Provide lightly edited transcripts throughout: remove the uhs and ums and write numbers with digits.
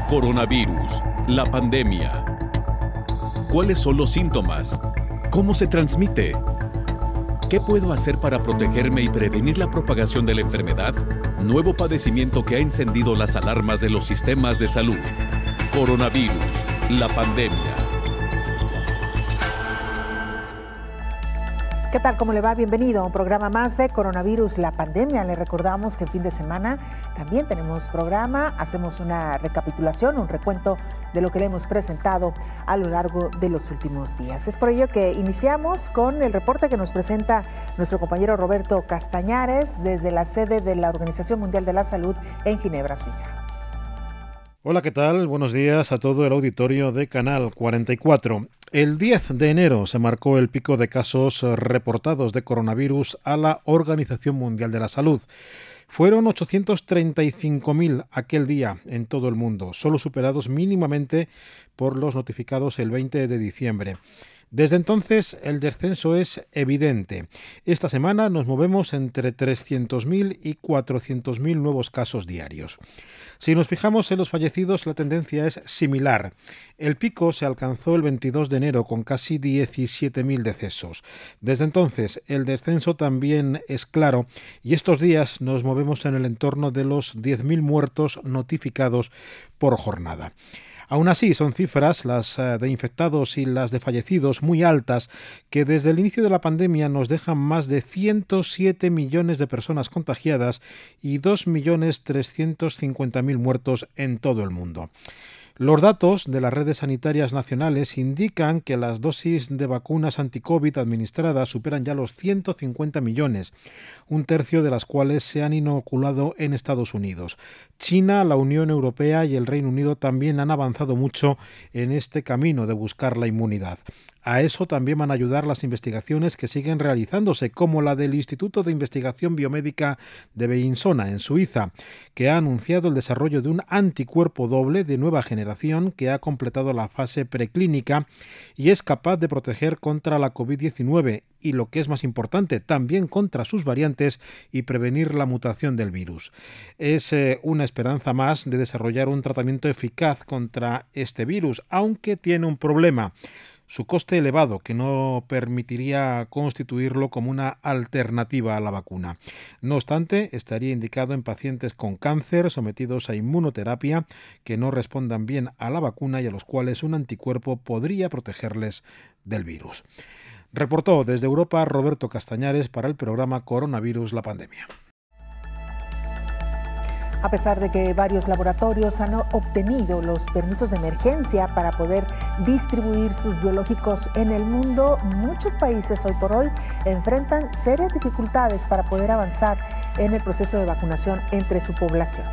Coronavirus, la pandemia. ¿Cuáles son los síntomas? ¿Cómo se transmite? ¿Qué puedo hacer para protegerme y prevenir la propagación de la enfermedad? Nuevo padecimiento que ha encendido las alarmas de los sistemas de salud. Coronavirus, la pandemia. ¿Qué tal? ¿Cómo le va? Bienvenido a un programa más de Coronavirus, la pandemia. Le recordamos que el fin de semana también tenemos programa. Hacemos una recapitulación, un recuento de lo que le hemos presentado a lo largo de los últimos días. Es por ello que iniciamos con el reporte que nos presenta nuestro compañero Roberto Castañares desde la sede de la Organización Mundial de la Salud en Ginebra, Suiza. Hola, ¿qué tal? Buenos días a todo el auditorio de Canal 44. El 10 de enero se marcó el pico de casos reportados de coronavirus a la Organización Mundial de la Salud. Fueron 835.000 aquel día en todo el mundo, solo superados mínimamente por los notificados el 20 de diciembre. Desde entonces, el descenso es evidente. Esta semana nos movemos entre 300.000 y 400.000 nuevos casos diarios. Si nos fijamos en los fallecidos, la tendencia es similar. El pico se alcanzó el 22 de enero con casi 17.000 decesos. Desde entonces, el descenso también es claro y estos días nos movemos en el entorno de los 10.000 muertos notificados por jornada. Aún así, son cifras, las de infectados y las de fallecidos, muy altas, que desde el inicio de la pandemia nos dejan más de 107 millones de personas contagiadas y 2.350.000 muertos en todo el mundo. Los datos de las redes sanitarias nacionales indican que las dosis de vacunas anti-COVID administradas superan ya los 150 millones, un tercio de las cuales se han inoculado en Estados Unidos. China, la Unión Europea y el Reino Unido también han avanzado mucho en este camino de buscar la inmunidad. A eso también van a ayudar las investigaciones que siguen realizándose, como la del Instituto de Investigación Biomédica de Bellinzona, en Suiza, que ha anunciado el desarrollo de un anticuerpo doble de nueva generación que ha completado la fase preclínica y es capaz de proteger contra la COVID-19 y, lo que es más importante, también contra sus variantes y prevenir la mutación del virus. Es una esperanza más de desarrollar un tratamiento eficaz contra este virus, aunque tiene un problema: su coste elevado, que no permitiría constituirlo como una alternativa a la vacuna. No obstante, estaría indicado en pacientes con cáncer sometidos a inmunoterapia que no respondan bien a la vacuna y a los cuales un anticuerpo podría protegerles del virus. Reportó desde Europa Roberto Castañares para el programa Coronavirus, la pandemia. A pesar de que varios laboratorios han obtenido los permisos de emergencia para poder distribuir sus biológicos en el mundo, muchos países hoy por hoy enfrentan serias dificultades para poder avanzar en el proceso de vacunación entre su población.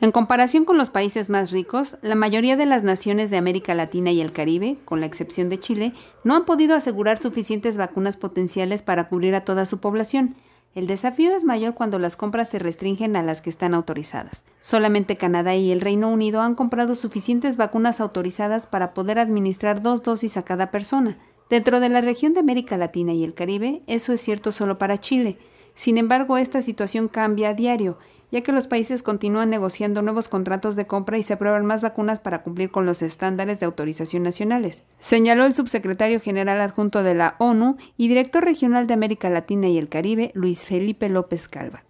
En comparación con los países más ricos, la mayoría de las naciones de América Latina y el Caribe, con la excepción de Chile, no han podido asegurar suficientes vacunas potenciales para cubrir a toda su población. El desafío es mayor cuando las compras se restringen a las que están autorizadas. Solamente Canadá y el Reino Unido han comprado suficientes vacunas autorizadas para poder administrar 2 dosis a cada persona. Dentro de la región de América Latina y el Caribe, eso es cierto solo para Chile. Sin embargo, esta situación cambia a diario, ya que los países continúan negociando nuevos contratos de compra y se aprueban más vacunas para cumplir con los estándares de autorización nacionales, señaló el subsecretario general adjunto de la ONU y director regional de América Latina y el Caribe, Luis Felipe López Calva.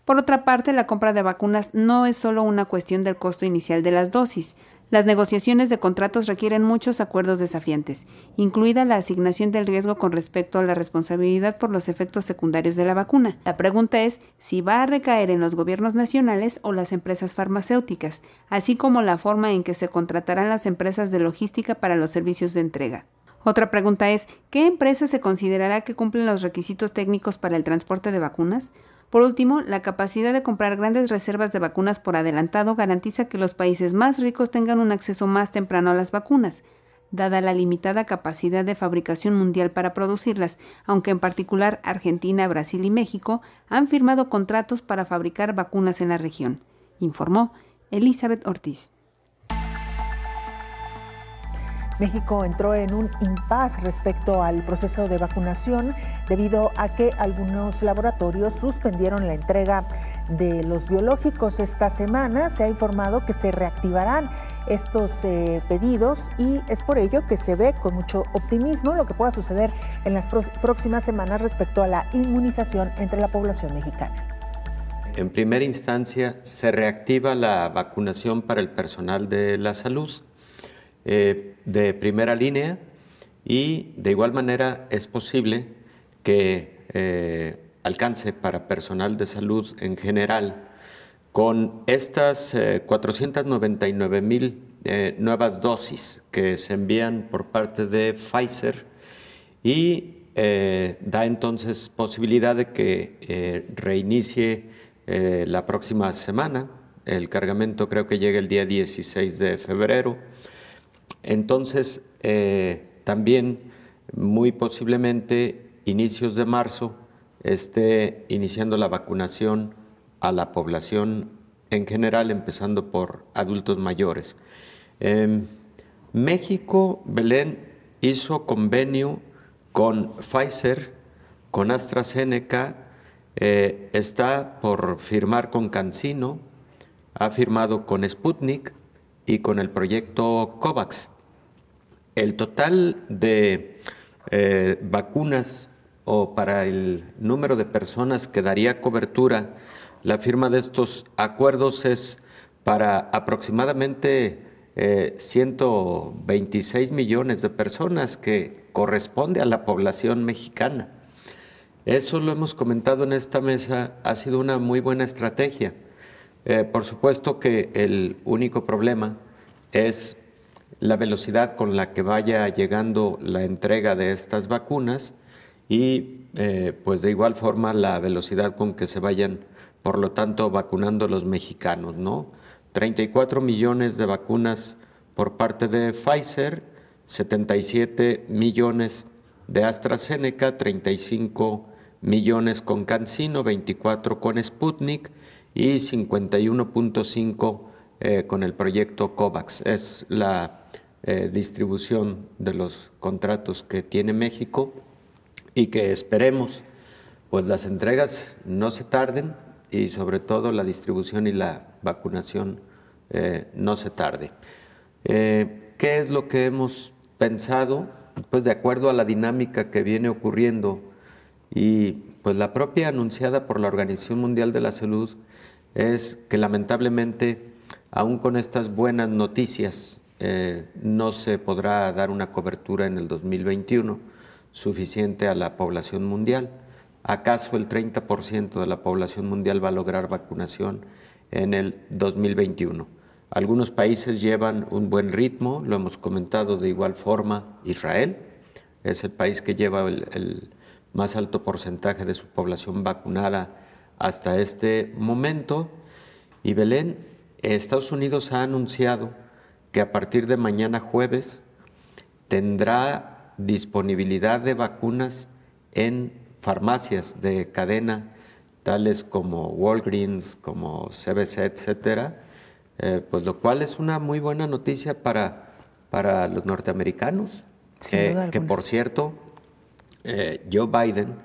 Por otra parte, la compra de vacunas no es solo una cuestión del costo inicial de las dosis. Las negociaciones de contratos requieren muchos acuerdos desafiantes, incluida la asignación del riesgo con respecto a la responsabilidad por los efectos secundarios de la vacuna. La pregunta es si va a recaer en los gobiernos nacionales o las empresas farmacéuticas, así como la forma en que se contratarán las empresas de logística para los servicios de entrega. Otra pregunta es, ¿qué empresa se considerará que cumplen los requisitos técnicos para el transporte de vacunas? Por último, la capacidad de comprar grandes reservas de vacunas por adelantado garantiza que los países más ricos tengan un acceso más temprano a las vacunas, dada la limitada capacidad de fabricación mundial para producirlas, aunque en particular Argentina, Brasil y México han firmado contratos para fabricar vacunas en la región, informó Elizabeth Ortiz. México entró en un impasse respecto al proceso de vacunación debido a que algunos laboratorios suspendieron la entrega de los biológicos. Esta semana se ha informado que se reactivarán estos pedidos y es por ello que se ve con mucho optimismo lo que pueda suceder en las próximas semanas respecto a la inmunización entre la población mexicana. En primera instancia, se reactiva la vacunación para el personal de la salud de primera línea y de igual manera es posible que alcance para personal de salud en general con estas 499,000 nuevas dosis que se envían por parte de Pfizer y da entonces posibilidad de que reinicie la próxima semana. El cargamento creo que llega el día 16 de febrero. Entonces, también muy posiblemente inicios de marzo esté iniciando la vacunación a la población en general, empezando por adultos mayores. México, Belén, hizo convenio con Pfizer, con AstraZeneca, está por firmar con CanSino, ha firmado con Sputnik y con el proyecto COVAX. El total de vacunas o para el número de personas que daría cobertura la firma de estos acuerdos es para aproximadamente 126 millones de personas, que corresponde a la población mexicana. Eso lo hemos comentado en esta mesa, ha sido una muy buena estrategia. Por supuesto que el único problema es la velocidad con la que vaya llegando la entrega de estas vacunas y pues de igual forma la velocidad con que se vayan, por lo tanto, vacunando los mexicanos, ¿no? 34 millones de vacunas por parte de Pfizer, 77 millones de AstraZeneca, 35 millones con CanSino, 24 con Sputnik y 51.5 con el proyecto COVAX. Es la distribución de los contratos que tiene México y que esperemos pues las entregas no se tarden y sobre todo la distribución y la vacunación no se tarde. ¿Qué es lo que hemos pensado? Pues de acuerdo a la dinámica que viene ocurriendo y pues la propia anunciada por la Organización Mundial de la Salud es que lamentablemente, aún con estas buenas noticias, no se podrá dar una cobertura en el 2021 suficiente a la población mundial. ¿Acaso el 30% de la población mundial va a lograr vacunación en el 2021? Algunos países llevan un buen ritmo, lo hemos comentado de igual forma. Israel es el país que lleva el más alto porcentaje de su población vacunada hasta este momento. Y Belén, Estados Unidos ha anunciado que a partir de mañana jueves tendrá disponibilidad de vacunas en farmacias de cadena, tales como Walgreens, como CVS, etcétera, pues lo cual es una muy buena noticia para los norteamericanos, que por cierto, Joe Biden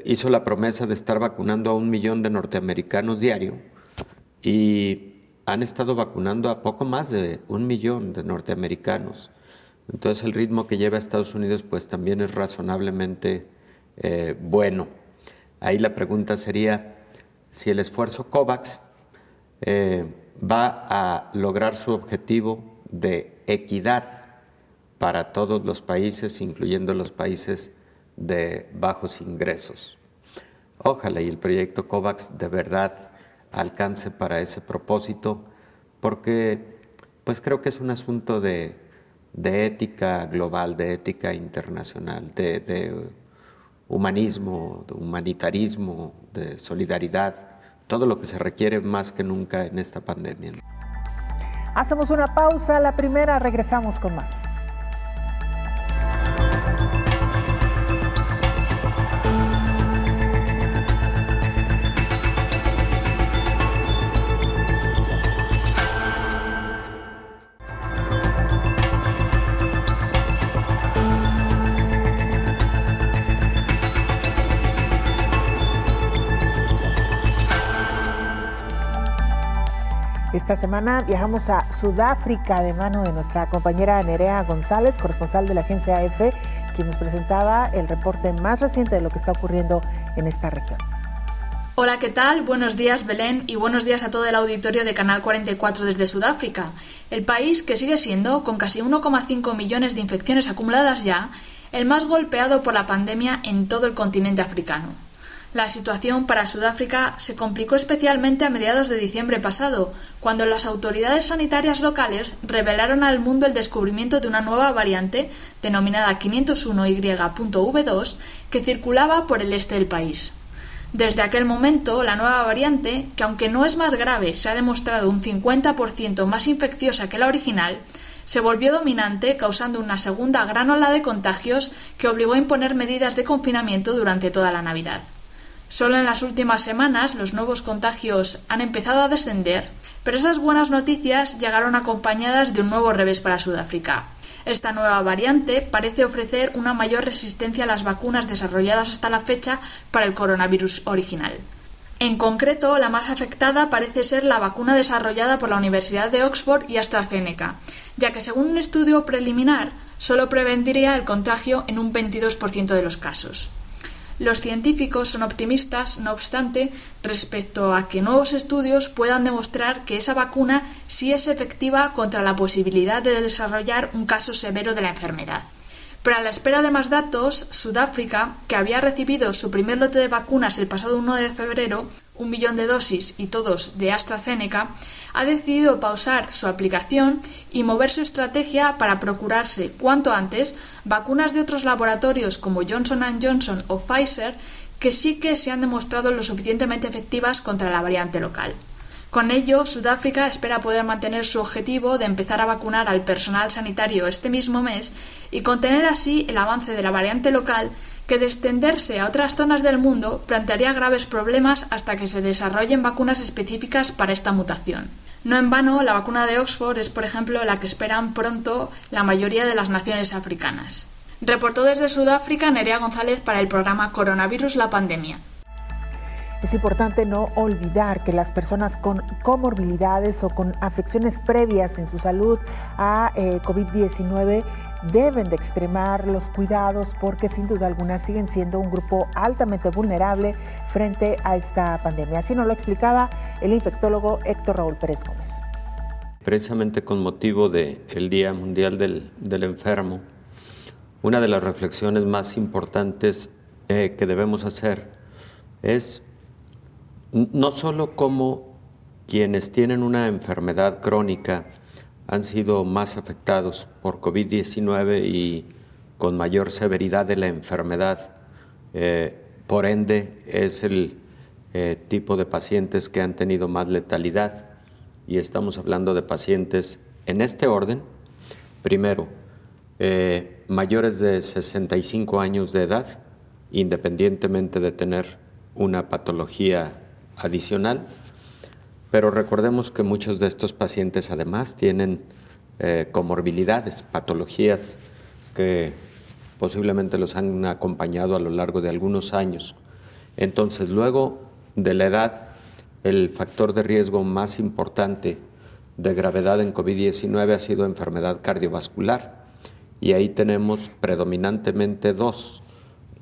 hizo la promesa de estar vacunando a 1 millón de norteamericanos diario y han estado vacunando a poco más de 1 millón de norteamericanos. Entonces el ritmo que lleva Estados Unidos pues también es razonablemente bueno. Ahí la pregunta sería si el esfuerzo COVAX va a lograr su objetivo de equidad para todos los países, incluyendo los países de bajos ingresos. Ojalá y el proyecto COVAX de verdad alcance para ese propósito, porque pues creo que es un asunto de ética global, de ética internacional, de humanismo, de humanitarismo, de solidaridad, todo lo que se requiere más que nunca en esta pandemia. Hacemos una pausa, la primera, regresamos con más. Esta semana viajamos a Sudáfrica de mano de nuestra compañera Nerea González, corresponsal de la agencia AF, quien nos presentaba el reporte más reciente de lo que está ocurriendo en esta región. Hola, ¿qué tal? Buenos días, Belén, y buenos días a todo el auditorio de Canal 44 desde Sudáfrica, el país que sigue siendo, con casi 1,5 millones de infecciones acumuladas ya, el más golpeado por la pandemia en todo el continente africano. La situación para Sudáfrica se complicó especialmente a mediados de diciembre pasado, cuando las autoridades sanitarias locales revelaron al mundo el descubrimiento de una nueva variante, denominada 501Y.V2, que circulaba por el este del país. Desde aquel momento, la nueva variante, que aunque no es más grave, se ha demostrado un 50% más infecciosa que la original, se volvió dominante, causando una segunda gran ola de contagios que obligó a imponer medidas de confinamiento durante toda la Navidad. Solo en las últimas semanas los nuevos contagios han empezado a descender, pero esas buenas noticias llegaron acompañadas de un nuevo revés para Sudáfrica. Esta nueva variante parece ofrecer una mayor resistencia a las vacunas desarrolladas hasta la fecha para el coronavirus original. En concreto, la más afectada parece ser la vacuna desarrollada por la Universidad de Oxford y AstraZeneca, ya que según un estudio preliminar, solo prevendría el contagio en un 22% de los casos. Los científicos son optimistas, no obstante, respecto a que nuevos estudios puedan demostrar que esa vacuna sí es efectiva contra la posibilidad de desarrollar un caso severo de la enfermedad. Pero a la espera de más datos, Sudáfrica, que había recibido su primer lote de vacunas el pasado 1 de febrero, 1 millón de dosis y todos de AstraZeneca, ha decidido pausar su aplicación y mover su estrategia para procurarse cuanto antes vacunas de otros laboratorios como Johnson & Johnson o Pfizer, que sí que se han demostrado lo suficientemente efectivas contra la variante local. Con ello, Sudáfrica espera poder mantener su objetivo de empezar a vacunar al personal sanitario este mismo mes y contener así el avance de la variante local, que de extenderse a otras zonas del mundo plantearía graves problemas hasta que se desarrollen vacunas específicas para esta mutación. No en vano, la vacuna de Oxford es, por ejemplo, la que esperan pronto la mayoría de las naciones africanas. Reportó desde Sudáfrica Nerea González para el programa Coronavirus la Pandemia. Es importante no olvidar que las personas con comorbilidades o con afecciones previas en su salud a COVID-19 deben de extremar los cuidados porque sin duda alguna siguen siendo un grupo altamente vulnerable frente a esta pandemia. Así nos lo explicaba el infectólogo Héctor Raúl Pérez Gómez. Precisamente con motivo del Día Mundial del Enfermo, una de las reflexiones más importantes que debemos hacer es no solo cómo quienes tienen una enfermedad crónica han sido más afectados por COVID-19 y con mayor severidad de la enfermedad, por ende es el tipo de pacientes que han tenido más letalidad, y estamos hablando de pacientes en este orden. Primero, mayores de 65 años de edad, independientemente de tener una patología adicional, pero recordemos que muchos de estos pacientes además tienen comorbilidades, patologías que posiblemente los han acompañado a lo largo de algunos años. Entonces, luego de la edad, el factor de riesgo más importante de gravedad en COVID-19 ha sido enfermedad cardiovascular, y ahí tenemos predominantemente dos: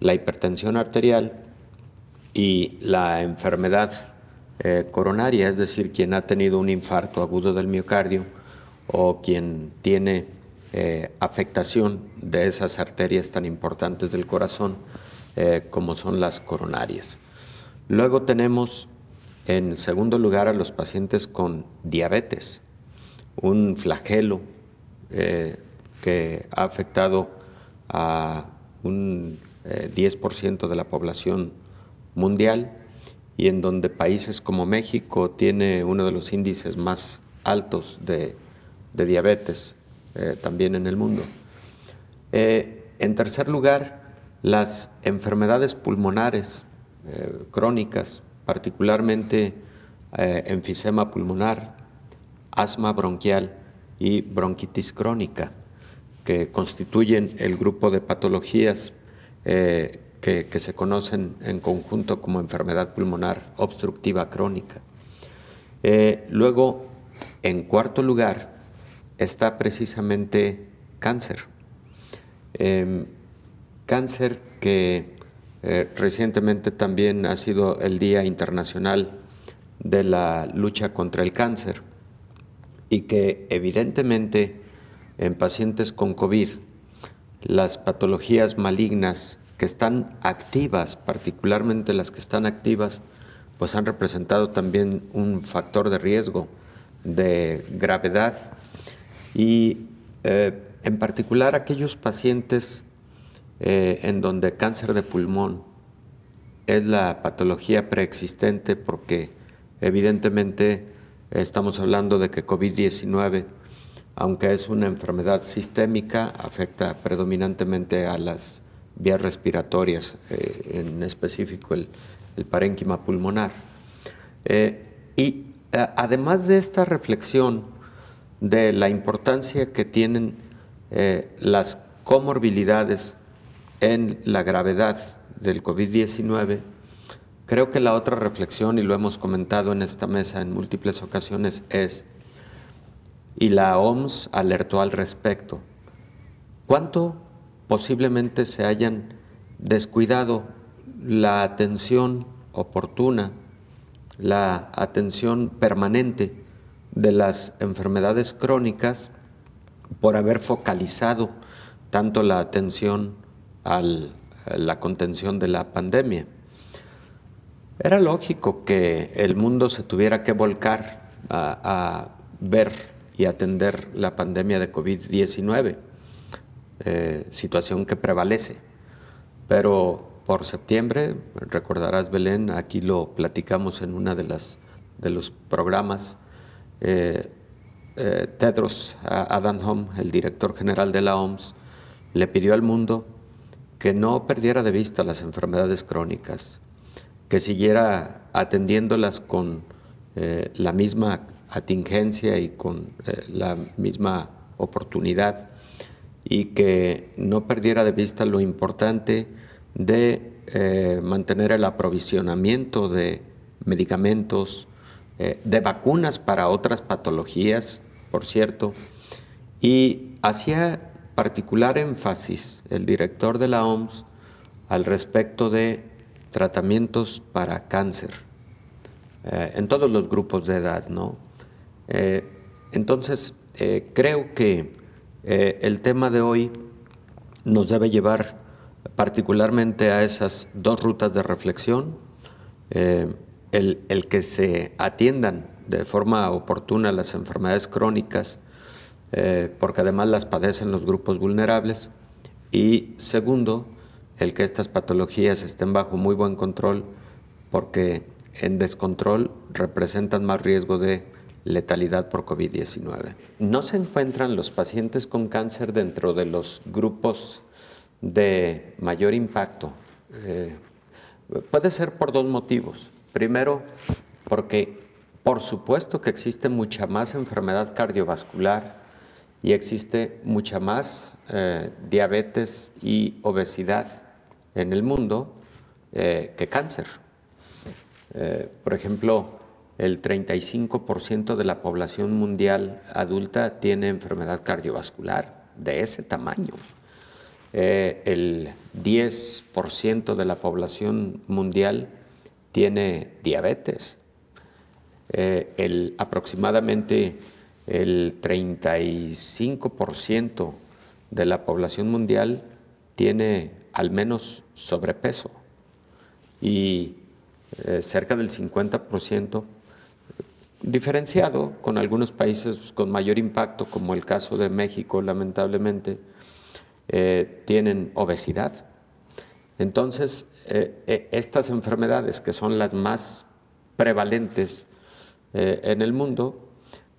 la hipertensión arterial y la enfermedad coronaria, es decir, quien ha tenido un infarto agudo del miocardio o quien tiene afectación de esas arterias tan importantes del corazón como son las coronarias. Luego tenemos en segundo lugar a los pacientes con diabetes, un flagelo que ha afectado a un 10% de la población mundial, y en donde países como México tiene uno de los índices más altos de diabetes también en el mundo. En tercer lugar, las enfermedades pulmonares crónicas, particularmente enfisema pulmonar, asma bronquial y bronquitis crónica, que constituyen el grupo de patologías que se conocen en conjunto como enfermedad pulmonar obstructiva crónica. Luego, en cuarto lugar está precisamente cáncer. Cáncer que recientemente también ha sido el Día Internacional de la Lucha contra el Cáncer, y que evidentemente en pacientes con COVID, las patologías malignas que están activas, particularmente las que están activas, pues han representado también un factor de riesgo de gravedad, y en particular aquellos pacientes en donde cáncer de pulmón es la patología preexistente, porque evidentemente estamos hablando de que COVID-19, aunque es una enfermedad sistémica, afecta predominantemente a las vías respiratorias, en específico el parénquima pulmonar. Y además de esta reflexión de la importancia que tienen las comorbilidades en la gravedad del COVID-19, creo que la otra reflexión, y lo hemos comentado en esta mesa en múltiples ocasiones, es, y la OMS alertó al respecto, cuánto posiblemente se hayan descuidado la atención oportuna, la atención permanente de las enfermedades crónicas, por haber focalizado tanto la atención a la contención de la pandemia. Era lógico que el mundo se tuviera que volcar a ver y atender la pandemia de COVID-19, situación que prevalece. Pero por septiembre, recordarás, Belén, aquí lo platicamos en una de los programas, Tedros Adhanom, el director general de la OMS, le pidió al mundo que no perdiera de vista las enfermedades crónicas, que siguiera atendiéndolas con la misma atingencia y con la misma oportunidad, y que no perdiera de vista lo importante de mantener el aprovisionamiento de medicamentos, de vacunas para otras patologías, por cierto, y hacía particular énfasis el director de la OMS al respecto de tratamientos para cáncer en todos los grupos de edad, ¿no? Entonces, creo que el tema de hoy nos debe llevar particularmente a esas dos rutas de reflexión, el que se atiendan de forma oportuna las enfermedades crónicas, porque además las padecen los grupos vulnerables, y segundo, el que estas patologías estén bajo muy buen control, porque en descontrol representan más riesgo de letalidad por COVID-19. No se encuentran los pacientes con cáncer dentro de los grupos de mayor impacto. Puede ser por dos motivos. Primero, porque por supuesto que existe mucha más enfermedad cardiovascular y existe mucha más diabetes y obesidad en el mundo que cáncer. Por ejemplo, el 35% de la población mundial adulta tiene enfermedad cardiovascular de ese tamaño. El 10% de la población mundial tiene diabetes. Aproximadamente el 35% de la población mundial tiene al menos sobrepeso, y cerca del 50%, diferenciado con algunos países con mayor impacto, como el caso de México, lamentablemente, tienen obesidad. Entonces, estas enfermedades, que son las más prevalentes en el mundo,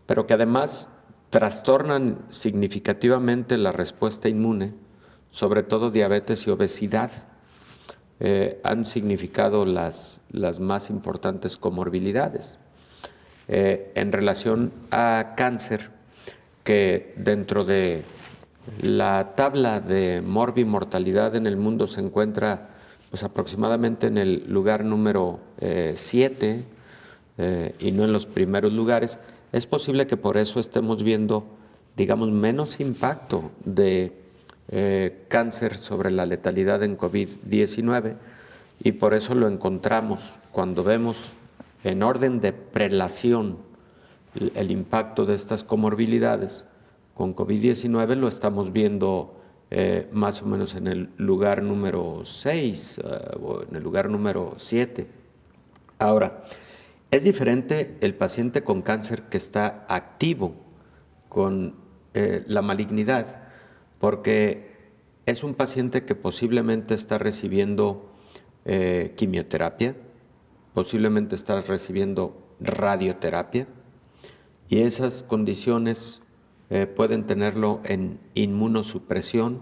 pero que además trastornan significativamente la respuesta inmune, sobre todo diabetes y obesidad, han significado las más importantes comorbilidades. En relación a cáncer, que dentro de la tabla de morbimortalidad en el mundo se encuentra pues aproximadamente en el lugar número 7 y no en los primeros lugares, es posible que por eso estemos viendo, digamos, menos impacto de cáncer sobre la letalidad en COVID-19, y por eso lo encontramos cuando vemos en orden de prelación el impacto de estas comorbilidades con COVID-19, lo estamos viendo más o menos en el lugar número 6 o en el lugar número 7. Ahora, es diferente el paciente con cáncer que está activo con la malignidad, porque es un paciente que posiblemente está recibiendo quimioterapia, posiblemente está recibiendo radioterapia, y esas condiciones pueden tenerlo en inmunosupresión,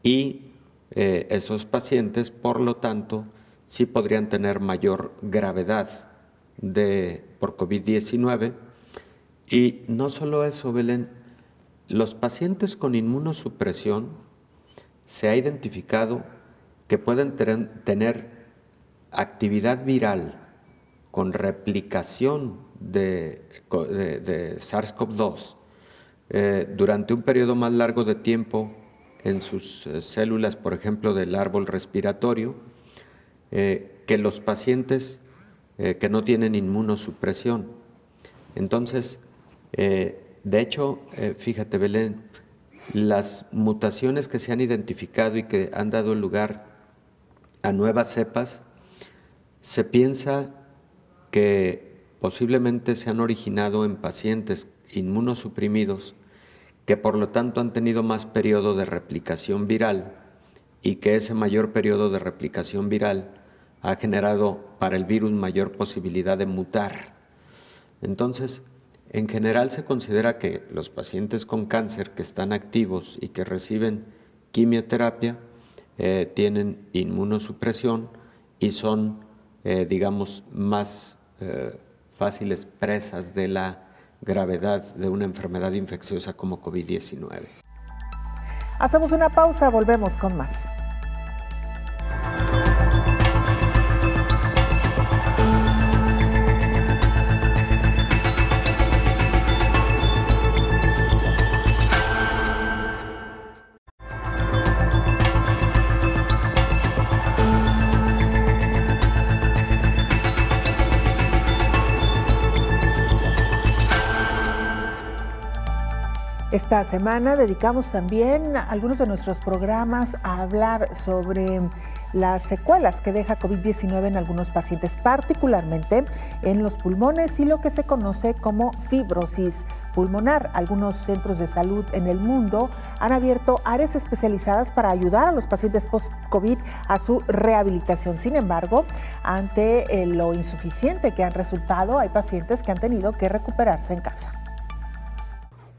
y esos pacientes, por lo tanto, sí podrían tener mayor gravedad por COVID-19. Y no solo eso, Belén, los pacientes con inmunosupresión se ha identificado que pueden tener actividad viral con replicación de SARS-CoV-2 durante un periodo más largo de tiempo en sus células, por ejemplo, del árbol respiratorio, que los pacientes que no tienen inmunosupresión. Entonces, de hecho, fíjate, Belén, las mutaciones que se han identificado y que han dado lugar a nuevas cepas, se piensa que posiblemente se han originado en pacientes inmunosuprimidos que por lo tanto han tenido más periodo de replicación viral, y que ese mayor periodo de replicación viral ha generado para el virus mayor posibilidad de mutar. Entonces, en general se considera que los pacientes con cáncer que están activos y que reciben quimioterapia tienen inmunosupresión y son, digamos, más fáciles presas de la gravedad de una enfermedad infecciosa como COVID-19. Hacemos una pausa, volvemos con más. Esta semana dedicamos también algunos de nuestros programas a hablar sobre las secuelas que deja COVID-19 en algunos pacientes, particularmente en los pulmones y lo que se conoce como fibrosis pulmonar. Algunos centros de salud en el mundo han abierto áreas especializadas para ayudar a los pacientes post-COVID a su rehabilitación. Sin embargo, ante lo insuficiente que han resultado, hay pacientes que han tenido que recuperarse en casa.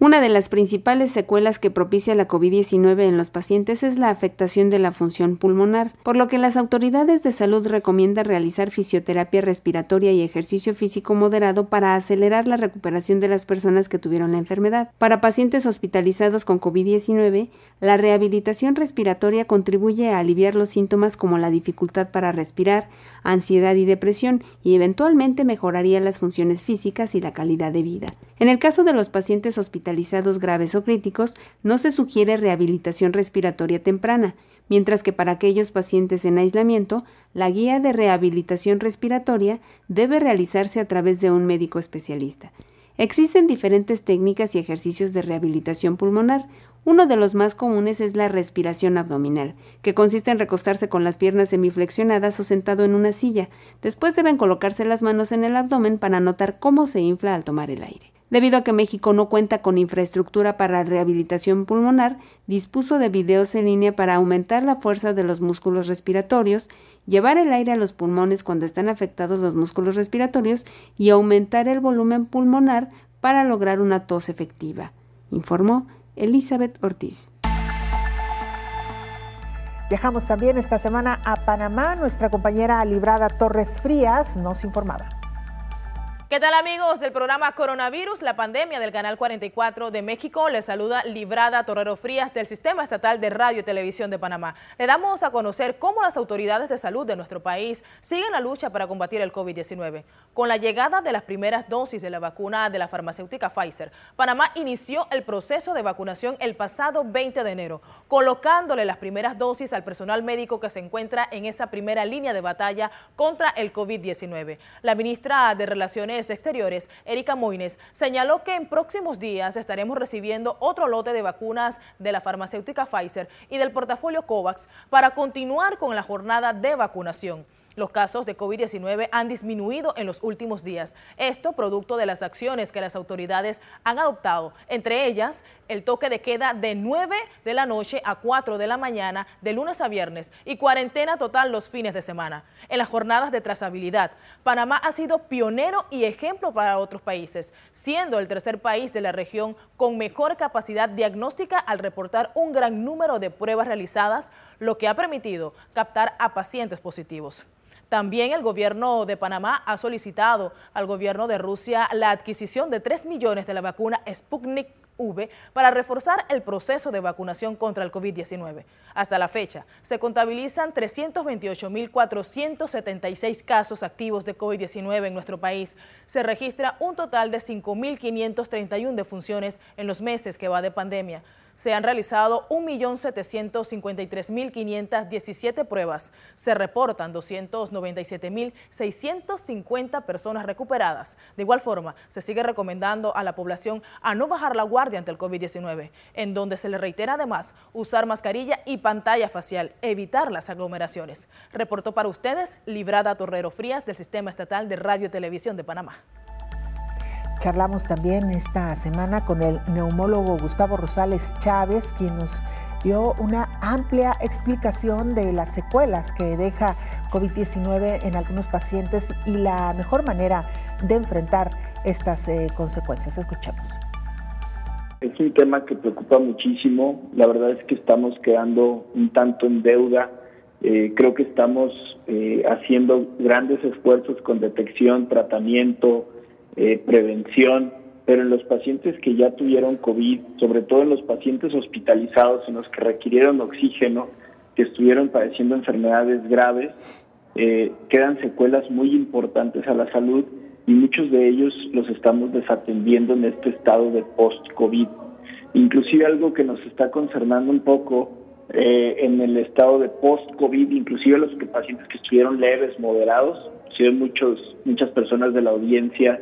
Una de las principales secuelas que propicia la COVID-19 en los pacientes es la afectación de la función pulmonar, por lo que las autoridades de salud recomiendan realizar fisioterapia respiratoria y ejercicio físico moderado para acelerar la recuperación de las personas que tuvieron la enfermedad. Para pacientes hospitalizados con COVID-19, la rehabilitación respiratoria contribuye a aliviar los síntomas como la dificultad para respirar, ansiedad y depresión, y eventualmente mejoraría las funciones físicas y la calidad de vida. En el caso de los pacientes hospitalizados graves o críticos, no se sugiere rehabilitación respiratoria temprana, mientras que para aquellos pacientes en aislamiento, la guía de rehabilitación respiratoria debe realizarse a través de un médico especialista. Existen diferentes técnicas y ejercicios de rehabilitación pulmonar. Uno de los más comunes es la respiración abdominal, que consiste en recostarse con las piernas semiflexionadas o sentado en una silla. Después deben colocarse las manos en el abdomen para notar cómo se infla al tomar el aire. Debido a que México no cuenta con infraestructura para rehabilitación pulmonar, dispuso de videos en línea para aumentar la fuerza de los músculos respiratorios, llevar el aire a los pulmones cuando están afectados los músculos respiratorios y aumentar el volumen pulmonar para lograr una tos efectiva, informó Elizabeth Ortiz. Viajamos también esta semana a Panamá. Nuestra compañera Librada Torres Frías nos informaba. ¿Qué tal, amigos del programa Coronavirus, la pandemia del Canal 44 de México? Les saluda Librada Torrero Frías del Sistema Estatal de Radio y Televisión de Panamá. Le damos a conocer cómo las autoridades de salud de nuestro país siguen la lucha para combatir el COVID-19. Con la llegada de las primeras dosis de la vacuna de la farmacéutica Pfizer, Panamá inició el proceso de vacunación el pasado 20 de enero, colocándole las primeras dosis al personal médico que se encuentra en esa primera línea de batalla contra el COVID-19. La ministra de Relaciones Exteriores, Erika Moines, señaló que en próximos días estaremos recibiendo otro lote de vacunas de la farmacéutica Pfizer y del portafolio COVAX para continuar con la jornada de vacunación. Los casos de COVID-19 han disminuido en los últimos días. Esto producto de las acciones que las autoridades han adoptado, entre ellas el toque de queda de 9 de la noche a 4 de la mañana de lunes a viernes y cuarentena total los fines de semana. En las jornadas de trazabilidad, Panamá ha sido pionero y ejemplo para otros países, siendo el tercer país de la región con mejor capacidad diagnóstica al reportar un gran número de pruebas realizadas, lo que ha permitido captar a pacientes positivos. También el gobierno de Panamá ha solicitado al gobierno de Rusia la adquisición de 3 millones de la vacuna Sputnik V para reforzar el proceso de vacunación contra el COVID-19. Hasta la fecha, se contabilizan 328.476 casos activos de COVID-19 en nuestro país. Se registra un total de 5.531 defunciones en los meses que va de pandemia. Se han realizado 1.753.517 pruebas. Se reportan 297.650 personas recuperadas. De igual forma, se sigue recomendando a la población a no bajar la guardia ante el COVID-19, en donde se le reitera además usar mascarilla y pantalla facial, evitar las aglomeraciones. Reportó para ustedes Librada Torrero Frías del Sistema Estatal de Radio y Televisión de Panamá. Charlamos también esta semana con el neumólogo Gustavo Rosales Chávez, quien nos dio una amplia explicación de las secuelas que deja COVID-19 en algunos pacientes y la mejor manera de enfrentar estas consecuencias. Escuchemos. Es un tema que preocupa muchísimo. La verdad es que estamos quedando un tanto en deuda. Creo que estamos haciendo grandes esfuerzos con detección, tratamiento, prevención, pero en los pacientes que ya tuvieron COVID, sobre todo en los pacientes hospitalizados, en los que requirieron oxígeno, que estuvieron padeciendo enfermedades graves, quedan secuelas muy importantes a la salud y muchos de ellos los estamos desatendiendo en este estado de post-COVID. Inclusive algo que nos está concernando un poco en el estado de post-COVID, inclusive los pacientes que estuvieron leves, moderados, si muchas personas de la audiencia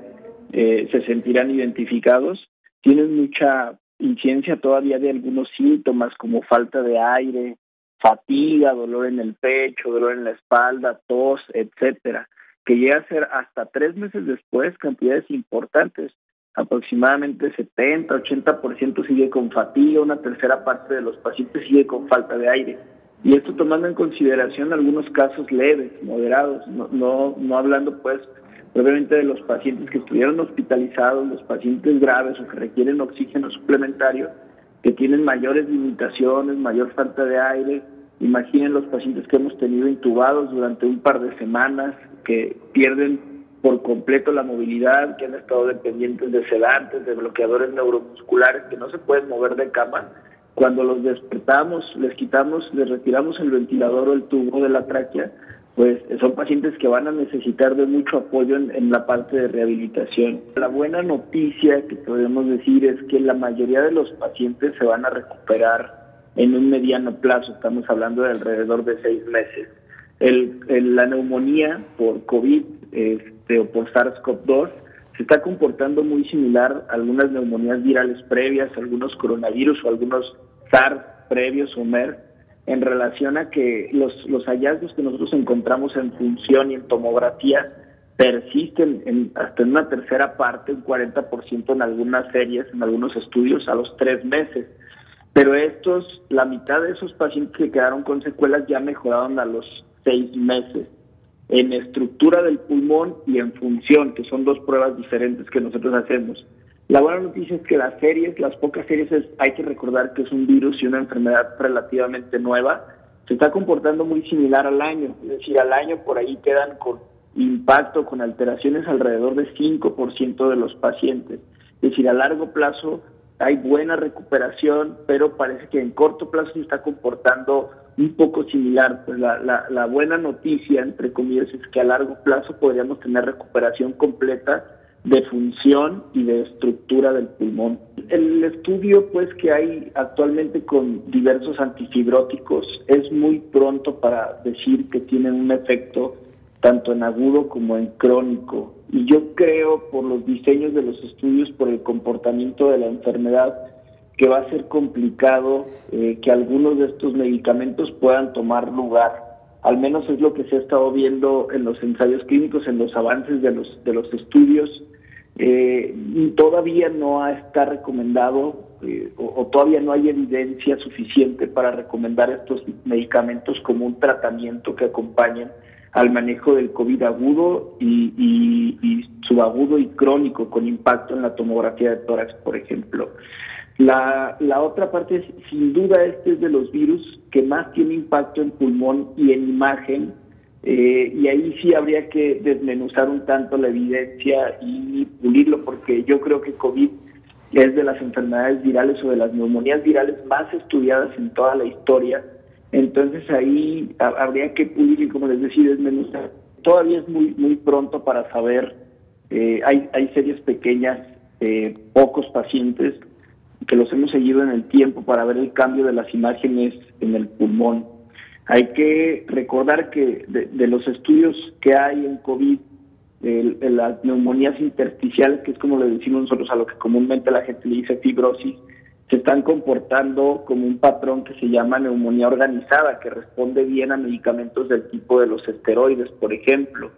se sentirán identificados, tienen mucha incidencia todavía de algunos síntomas como falta de aire, fatiga, dolor en el pecho, dolor en la espalda, tos, etcétera, que llega a ser hasta 3 meses después cantidades importantes. Aproximadamente 70-80% sigue con fatiga, una tercera parte de los pacientes sigue con falta de aire. Y esto tomando en consideración algunos casos leves, moderados, no hablando pues obviamente de los pacientes que estuvieron hospitalizados, los pacientes graves o que requieren oxígeno suplementario, que tienen mayores limitaciones, mayor falta de aire. Imaginen los pacientes que hemos tenido intubados durante un par de semanas, que pierden por completo la movilidad, que han estado dependientes de sedantes, de bloqueadores neuromusculares, que no se pueden mover de cama. Cuando los despertamos, les retiramos el ventilador o el tubo de la tráquea, pues son pacientes que van a necesitar de mucho apoyo en la parte de rehabilitación. La buena noticia que podemos decir es que la mayoría de los pacientes se van a recuperar en un mediano plazo, estamos hablando de alrededor de 6 meses. La neumonía por COVID o por SARS-CoV-2 se está comportando muy similar a algunas neumonías virales previas, algunos coronavirus o algunos SARS previos o MERS, en relación a que los hallazgos que nosotros encontramos en función y en tomografía persisten hasta en una tercera parte, un 40% en algunas series, en algunos estudios, a los 3 meses. Pero la mitad de esos pacientes que quedaron con secuelas ya mejoraron a los 6 meses, en estructura del pulmón y en función, que son 2 pruebas diferentes que nosotros hacemos. La buena noticia es que las pocas series, hay que recordar que es un virus y una enfermedad relativamente nueva, se está comportando muy similar al año, es decir, al año por ahí quedan con impacto con alteraciones alrededor de 5% de los pacientes. Es decir, a largo plazo hay buena recuperación, pero parece que en corto plazo se está comportando un poco similar. Pues la buena noticia, entre comillas, es que a largo plazo podríamos tener recuperación completa de función y de estructura del pulmón. El estudio pues que hay actualmente con diversos antifibróticos es muy pronto para decir que tienen un efecto tanto en agudo como en crónico. Y yo creo, por los diseños de los estudios, por el comportamiento de la enfermedad, que va a ser complicado que algunos de estos medicamentos puedan tomar lugar. Al menos es lo que se ha estado viendo en los ensayos clínicos, en los avances de los estudios. Todavía no está recomendado o todavía no hay evidencia suficiente para recomendar estos medicamentos como un tratamiento que acompañen al manejo del COVID agudo y subagudo y crónico con impacto en la tomografía de tórax, por ejemplo. La otra parte es, sin duda, este es de los virus que más tiene impacto en pulmón y en imagen, y ahí sí habría que desmenuzar un tanto la evidencia y pulirlo, porque yo creo que COVID es de las enfermedades virales o de las neumonías virales más estudiadas en toda la historia. Entonces ahí habría que pulir y, como les decía, desmenuzar. Todavía es muy pronto para saber. Hay series pequeñas, pocos pacientes que los hemos seguido en el tiempo para ver el cambio de las imágenes en el pulmón. Hay que recordar que de los estudios que hay en COVID, de las neumonías intersticiales, que es como le decimos nosotros a lo que comúnmente la gente le dice fibrosis, se están comportando como un patrón que se llama neumonía organizada, que responde bien a medicamentos del tipo de los esteroides, por ejemplo.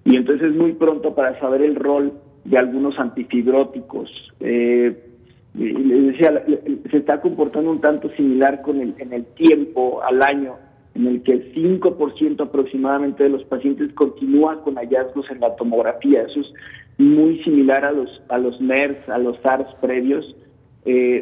Y entonces es muy pronto para saber el rol de algunos antifibróticos. Les decía, se está comportando un tanto similar en el tiempo, al año, en el que el 5% aproximadamente de los pacientes continúa con hallazgos en la tomografía. Eso es muy similar a los MERS, a los SARS previos.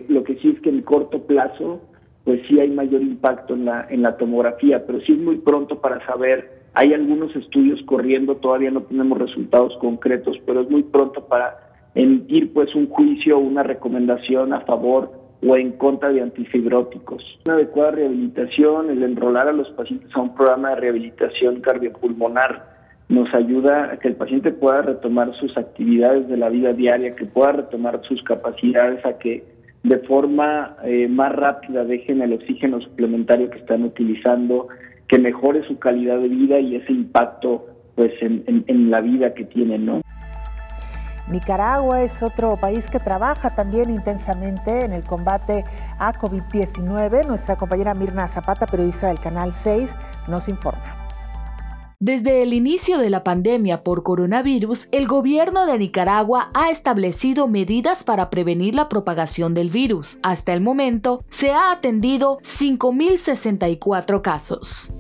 Lo que sí es que en corto plazo, pues sí hay mayor impacto en la tomografía, pero sí es muy pronto para saber. Hay algunos estudios corriendo, todavía no tenemos resultados concretos, pero es muy pronto para emitir pues un juicio, una recomendación a favor o en contra de antifibróticos. Una adecuada rehabilitación, el enrolar a los pacientes a un programa de rehabilitación cardiopulmonar, nos ayuda a que el paciente pueda retomar sus actividades de la vida diaria, que pueda retomar sus capacidades, a que de forma más rápida dejen el oxígeno suplementario que están utilizando, que mejore su calidad de vida y ese impacto pues en la vida que tienen, ¿no? Nicaragua es otro país que trabaja también intensamente en el combate a COVID-19. Nuestra compañera Mirna Zapata, periodista del Canal 6, nos informa. Desde el inicio de la pandemia por coronavirus, el gobierno de Nicaragua ha establecido medidas para prevenir la propagación del virus. Hasta el momento, se ha atendido 5.064 casos.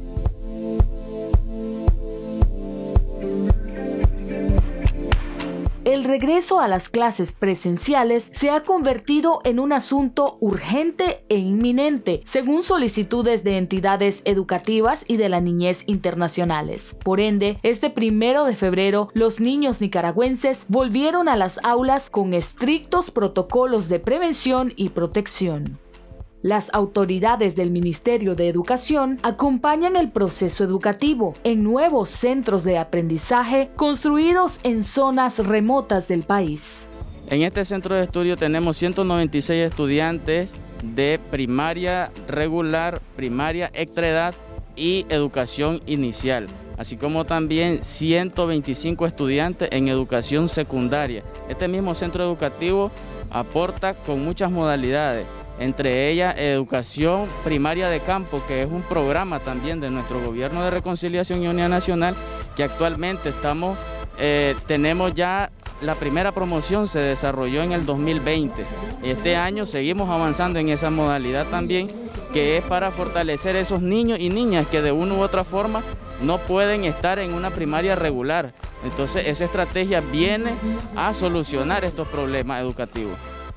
El regreso a las clases presenciales se ha convertido en un asunto urgente e inminente, según solicitudes de entidades educativas y de la niñez internacionales. Por ende, este 1 de febrero, los niños nicaragüenses volvieron a las aulas con estrictos protocolos de prevención y protección. Las autoridades del Ministerio de Educación acompañan el proceso educativo en nuevos centros de aprendizaje construidos en zonas remotas del país. En este centro de estudio tenemos 196 estudiantes de primaria regular, primaria extraedad y educación inicial, así como también 125 estudiantes en educación secundaria. Este mismo centro educativo aporta con muchas modalidades, entre ellas educación primaria de campo, que es un programa también de nuestro Gobierno de Reconciliación y Unidad Nacional, que actualmente tenemos ya la primera promoción, se desarrolló en el 2020. Este año seguimos avanzando en esa modalidad también, que es para fortalecer esos niños y niñas que de una u otra forma no pueden estar en una primaria regular. Entonces esa estrategia viene a solucionar estos problemas educativos.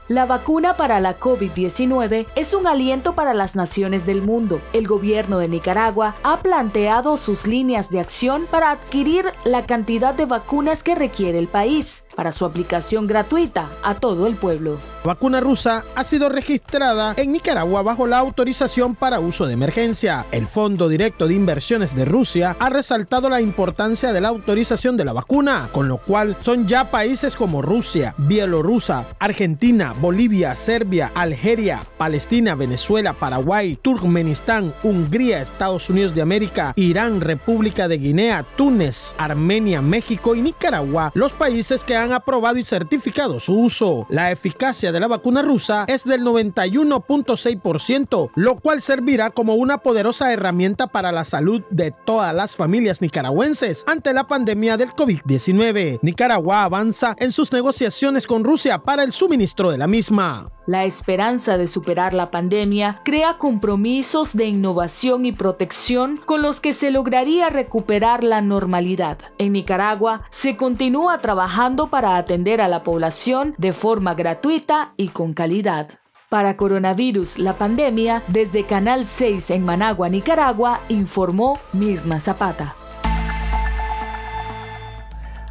La vacuna para la COVID-19 es un aliento para las naciones del mundo. El gobierno de Nicaragua ha planteado sus líneas de acción para adquirir la cantidad de vacunas que requiere el país, para su aplicación gratuita a todo el pueblo. La vacuna rusa ha sido registrada en Nicaragua bajo la autorización para uso de emergencia. El Fondo Directo de Inversiones de Rusia ha resaltado la importancia de la autorización de la vacuna, con lo cual son ya países como Rusia, Bielorrusia, Argentina, Bolivia, Serbia, Algeria, Palestina, Venezuela, Paraguay, Turkmenistán, Hungría, Estados Unidos de América, Irán, República de Guinea, Túnez, Armenia, México y Nicaragua, los países que han aprobado y certificado su uso. La eficacia de la vacuna rusa es del 91.6%, lo cual servirá como una poderosa herramienta para la salud de todas las familias nicaragüenses ante la pandemia del COVID-19. Nicaragua avanza en sus negociaciones con Rusia para el suministro de la misma. La esperanza de superar la pandemia crea compromisos de innovación y protección con los que se lograría recuperar la normalidad. En Nicaragua se continúa trabajando para atender a la población de forma gratuita y con calidad. Para Coronavirus, la pandemia, desde Canal 6 en Managua, Nicaragua, informó Mirna Zapata.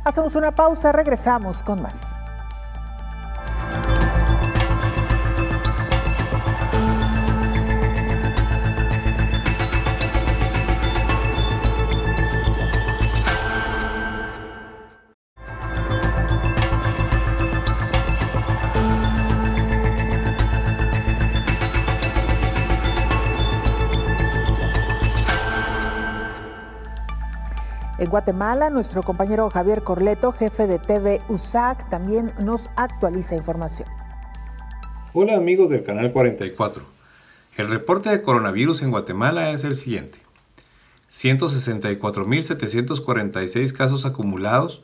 Hacemos una pausa, regresamos con más. En Guatemala, nuestro compañero Javier Corleto, jefe de TV USAC, también nos actualiza información. Hola amigos del Canal 44. El reporte de coronavirus en Guatemala es el siguiente. 164.746 casos acumulados,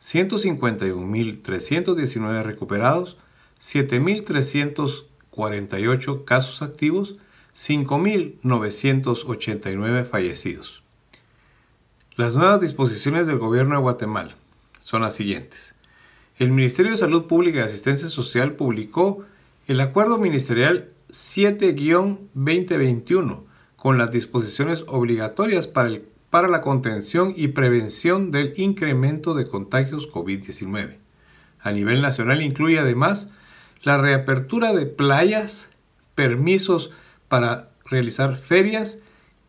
151.319 recuperados, 7.348 casos activos, 5.989 fallecidos. Las nuevas disposiciones del gobierno de Guatemala son las siguientes. El Ministerio de Salud Pública y Asistencia Social publicó el Acuerdo Ministerial 7-2021 con las disposiciones obligatorias para la contención y prevención del incremento de contagios COVID-19. A nivel nacional incluye además la reapertura de playas, permisos para realizar ferias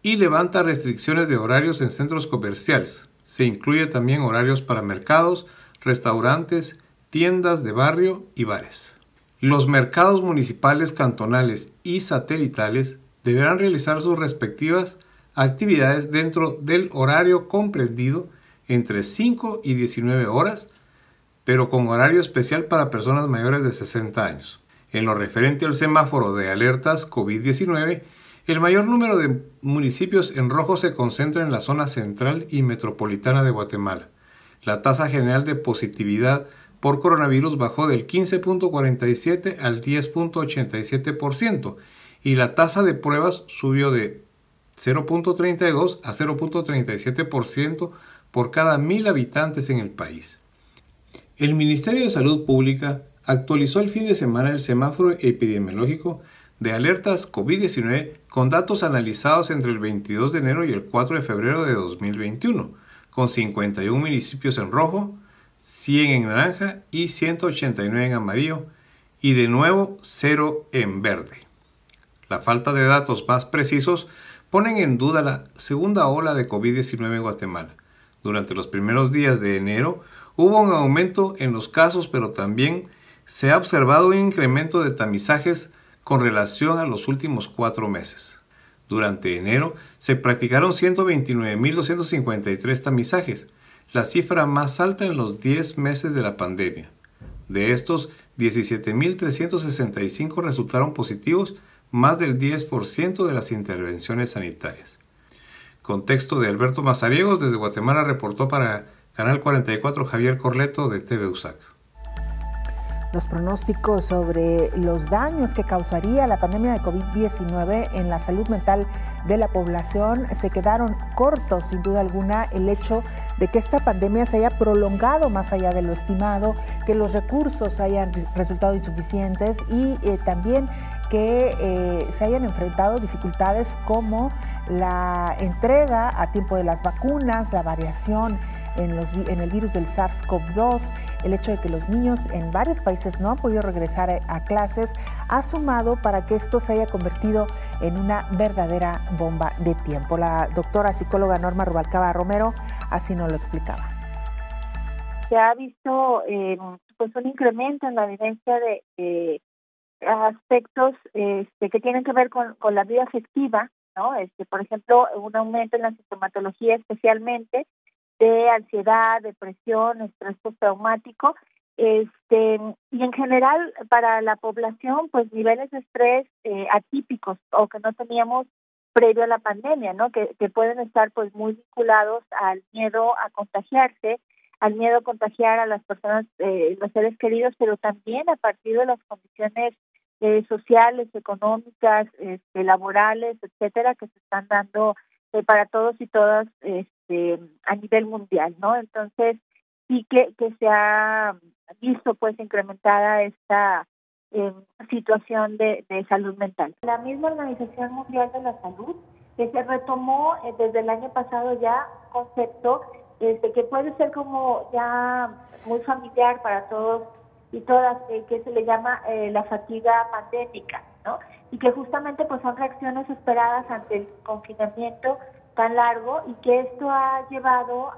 y levanta restricciones de horarios en centros comerciales. Se incluye también horarios para mercados, restaurantes, tiendas de barrio y bares. Los mercados municipales, cantonales y satelitales deberán realizar sus respectivas actividades dentro del horario comprendido entre 5 y 19 horas, pero con horario especial para personas mayores de 60 años. En lo referente al semáforo de alertas COVID-19, el mayor número de municipios en rojo se concentra en la zona central y metropolitana de Guatemala. La tasa general de positividad por coronavirus bajó del 15.47 al 10.87% y la tasa de pruebas subió de 0.32 a 0.37% por cada 1.000 habitantes en el país. El Ministerio de Salud Pública actualizó el fin de semana el semáforo epidemiológico de alertas COVID-19 con datos analizados entre el 22 de enero y el 4 de febrero de 2021, con 51 municipios en rojo, 100 en naranja y 189 en amarillo, y de nuevo 0 en verde. La falta de datos más precisos ponen en duda la segunda ola de COVID-19 en Guatemala. Durante los primeros días de enero hubo un aumento en los casos, pero también se ha observado un incremento de tamizajes con relación a los últimos 4 meses. Durante enero se practicaron 129.253 tamizajes, la cifra más alta en los 10 meses de la pandemia. De estos, 17.365 resultaron positivos, más del 10% de las intervenciones sanitarias. Contexto de Alberto Mazariegos, desde Guatemala reportó para Canal 44 Javier Corleto de TV USAC. Los pronósticos sobre los daños que causaría la pandemia de COVID-19 en la salud mental de la población se quedaron cortos. Sin duda alguna, el hecho de que esta pandemia se haya prolongado más allá de lo estimado, que los recursos hayan resultado insuficientes y también que se hayan enfrentado dificultades como la entrega a tiempo de las vacunas, la variación en el virus del SARS-CoV-2, el hecho de que los niños en varios países no han podido regresar a clases, ha sumado para que esto se haya convertido en una verdadera bomba de tiempo. La doctora psicóloga Norma Rubalcaba Romero así nos lo explicaba. Se ha visto pues un incremento en la vivencia de aspectos que tienen que ver con la vida afectiva, ¿no? Por ejemplo, un aumento en la sintomatología, especialmente de ansiedad, depresión, estrés postraumático, y en general para la población, pues niveles de estrés atípicos o que no teníamos previo a la pandemia, ¿no? Que pueden estar pues muy vinculados al miedo a contagiarse, al miedo a contagiar a las personas, los seres queridos, pero también a partir de las condiciones sociales, económicas, laborales, etcétera, que se están dando para todos y todas a nivel mundial, ¿no? Entonces, sí que se ha visto pues incrementada esta situación de salud mental. La misma Organización Mundial de la Salud, que se retomó desde el año pasado ya un concepto que puede ser como ya muy familiar para todos y todas, que se le llama la fatiga pandémica, ¿no? Y que justamente pues son reacciones esperadas ante el confinamiento tan largo y que esto ha llevado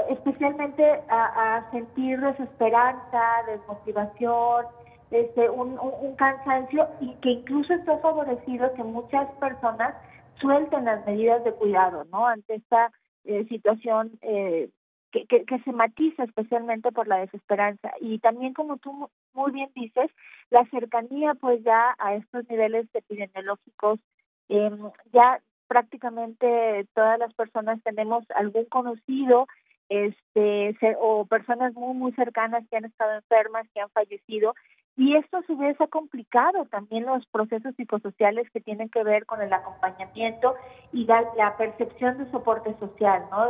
especialmente a sentir desesperanza, desmotivación, un cansancio, y que incluso esto ha favorecido que muchas personas suelten las medidas de cuidado, ¿no? Ante esta situación que se matiza especialmente por la desesperanza. Y también, como tú muy bien dices, la cercanía pues ya a estos niveles epidemiológicos, ya prácticamente todas las personas tenemos algún conocido o personas muy muy cercanas que han estado enfermas, que han fallecido, y esto a su vez ha complicado también los procesos psicosociales que tienen que ver con el acompañamiento y la percepción de soporte social, ¿no?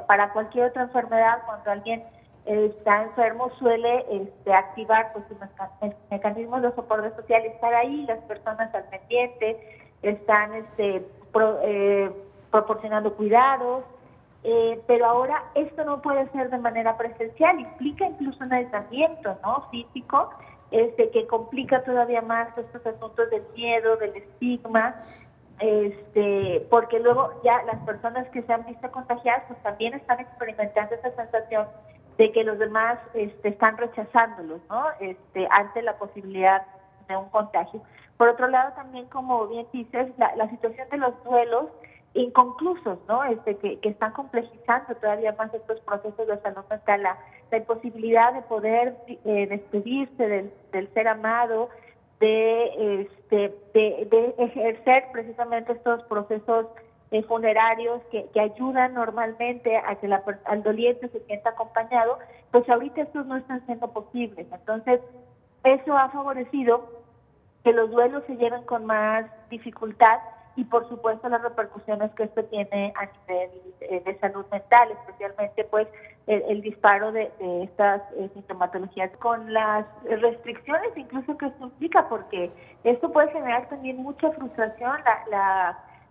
Para cualquier otra enfermedad, cuando alguien está enfermo, suele activar pues sus mecanismos de soporte social, estar ahí, las personas al pendiente, están proporcionando cuidados, pero ahora esto no puede ser de manera presencial, implica incluso un aislamiento, ¿no? Físico, que complica todavía más estos asuntos del miedo, del estigma, porque luego ya las personas que se han visto contagiadas pues también están experimentando esa sensación de que los demás están rechazándolos, ¿no? Ante la posibilidad de un contagio. Por otro lado, también, como bien dices, la situación de los duelos inconclusos, ¿no? Que están complejizando todavía más estos procesos de salud mental, la imposibilidad de poder despedirse del ser amado, de ejercer precisamente estos procesos funerarios que ayudan normalmente a que al doliente se sienta acompañado, pues ahorita estos no están siendo posibles. Entonces, eso ha favorecido que los duelos se lleven con más dificultad y, por supuesto, las repercusiones que esto tiene a nivel de salud mental, especialmente pues el disparo de estas sintomatologías con las restricciones incluso que esto implica, porque esto puede generar también mucha frustración,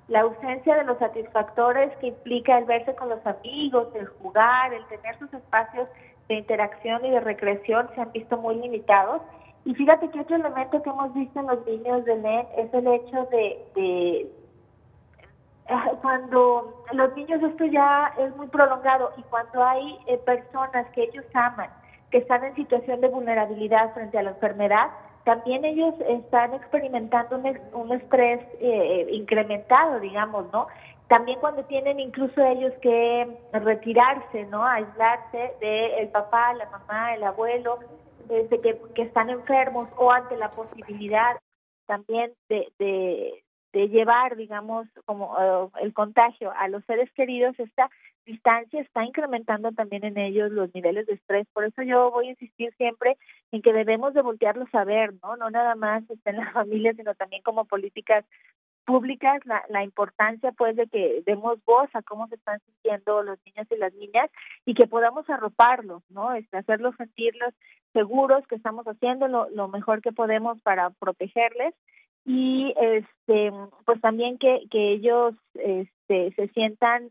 la ausencia de los satisfactores que implica el verse con los amigos, el jugar, el tener sus espacios de interacción y de recreación se han visto muy limitados. Y fíjate que otro elemento que hemos visto en los niños de LEN es el hecho de cuando los niños esto ya es muy prolongado y cuando hay personas que ellos aman, que están en situación de vulnerabilidad frente a la enfermedad, también ellos están experimentando un estrés incrementado, digamos, ¿no? También cuando tienen incluso ellos que retirarse, ¿no? Aislarse del papá, la mamá, el abuelo, que están enfermos, o ante la posibilidad también de llevar, digamos, como el contagio a los seres queridos, esta distancia está incrementando también en ellos los niveles de estrés. Por eso yo voy a insistir siempre en que debemos de voltearlos a ver, ¿no? No nada más en la familia, sino también como políticas públicas, la importancia pues de que demos voz a cómo se están sintiendo los niños y las niñas y que podamos arroparlos, ¿no? Hacerlos sentirlos seguros, que estamos haciendo lo mejor que podemos para protegerles y pues también que ellos se sientan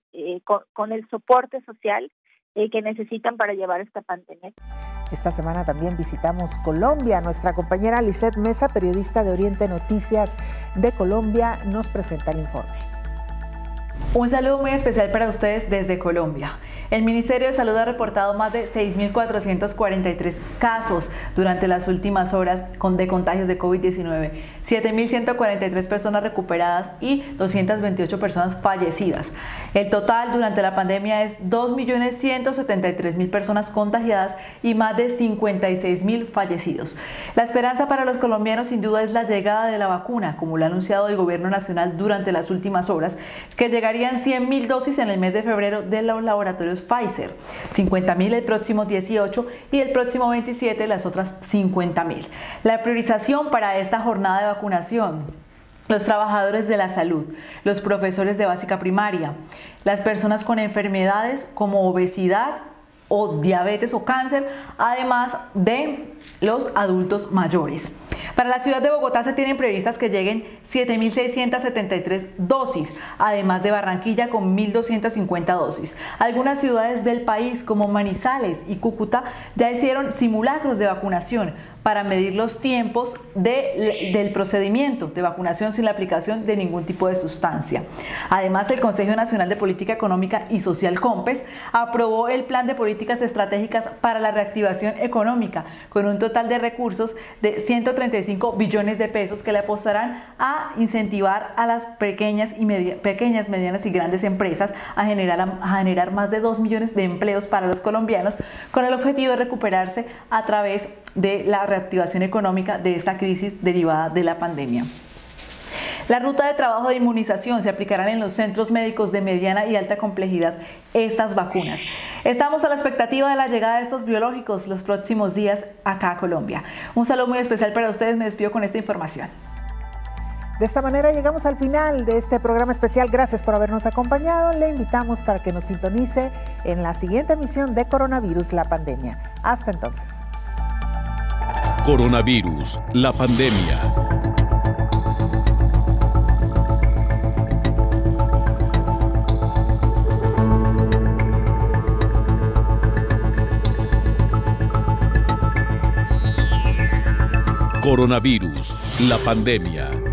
con el soporte social que necesitan para llevar esta pandemia. Esta semana también visitamos Colombia. Nuestra compañera Lisette Mesa, periodista de Oriente Noticias de Colombia, nos presenta el informe. Un saludo muy especial para ustedes desde Colombia. El Ministerio de Salud ha reportado más de 6.443 casos durante las últimas horas de contagios de COVID-19, 7.143 personas recuperadas y 228 personas fallecidas. El total durante la pandemia es 2.173.000 personas contagiadas y más de 56.000 fallecidos. La esperanza para los colombianos sin duda es la llegada de la vacuna, como lo ha anunciado el Gobierno Nacional durante las últimas horas, que llegarían 100.000 dosis en el mes de febrero de los laboratorios Pfizer, 50.000 el próximo 18 y el próximo 27 las otras 50.000. La priorización para esta jornada de vacunación: los trabajadores de la salud, los profesores de básica primaria, las personas con enfermedades como obesidad o diabetes o cáncer, además de los adultos mayores. Para la ciudad de Bogotá se tienen previstas que lleguen 7.673 dosis, además de Barranquilla con 1.250 dosis. Algunas ciudades del país como Manizales y Cúcuta ya hicieron simulacros de vacunación para medir los tiempos del procedimiento de vacunación sin la aplicación de ningún tipo de sustancia. Además, el Consejo Nacional de Política Económica y Social, COMPES, aprobó el Plan de Políticas Estratégicas para la Reactivación Económica, con un total de recursos de 135 billones de pesos que le apostarán a incentivar a las pequeñas, medianas y grandes empresas a generar más de 2 millones de empleos para los colombianos, con el objetivo de recuperarse a través de la reactivación económica de esta crisis derivada de la pandemia. La ruta de trabajo de inmunización: se aplicarán en los centros médicos de mediana y alta complejidad estas vacunas. Estamos a la expectativa de la llegada de estos biológicos los próximos días acá a Colombia. Un saludo muy especial para ustedes, me despido con esta información. De esta manera llegamos al final de este programa especial. Gracias por habernos acompañado. Le invitamos para que nos sintonice en la siguiente emisión de Coronavirus, la pandemia. Hasta entonces. Coronavirus, la pandemia. Coronavirus, la pandemia.